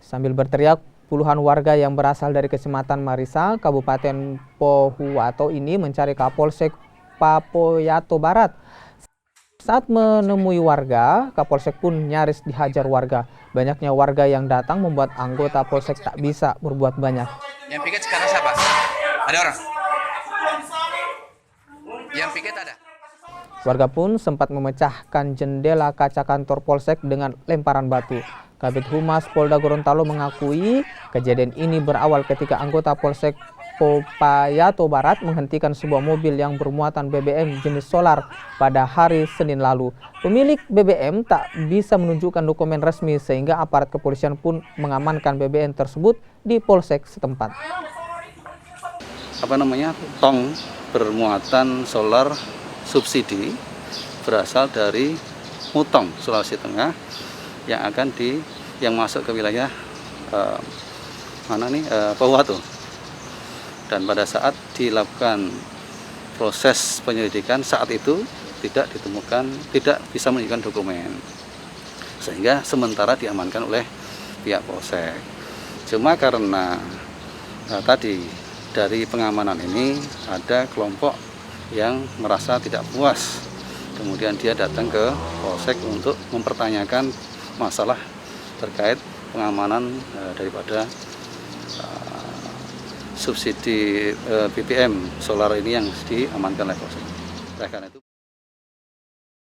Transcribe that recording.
Sambil berteriak, puluhan warga yang berasal dari Kecamatan Marisa, Kabupaten Pohuwato ini mencari Kapolsek Papoyato Barat. Saat menemui warga, Kapolsek pun nyaris dihajar warga. Banyaknya warga yang datang membuat anggota Polsek tak bisa berbuat banyak. Yang piket sekarang siapa? Ada orang? Yang piket ada? Warga pun sempat memecahkan jendela kaca kantor Polsek dengan lemparan batu. Kabid Humas Polda Gorontalo mengakui kejadian ini berawal ketika anggota Polsek Popayato Barat menghentikan sebuah mobil yang bermuatan BBM jenis solar pada hari Senin lalu. Pemilik BBM tak bisa menunjukkan dokumen resmi sehingga aparat kepolisian pun mengamankan BBM tersebut di Polsek setempat. Tong bermuatan solar subsidi berasal dari Mutong, Sulawesi Tengah yang masuk ke wilayah Pohuwato. Dan pada saat dilakukan proses penyelidikan saat itu tidak bisa menunjukkan dokumen, sehingga sementara diamankan oleh pihak Polsek. Cuma karena tadi dari pengamanan ini ada kelompok yang merasa tidak puas, kemudian dia datang ke Polsek untuk mempertanyakan masalah terkait pengamanan daripada subsidi BBM solar ini yang diamankan oleh Polsek.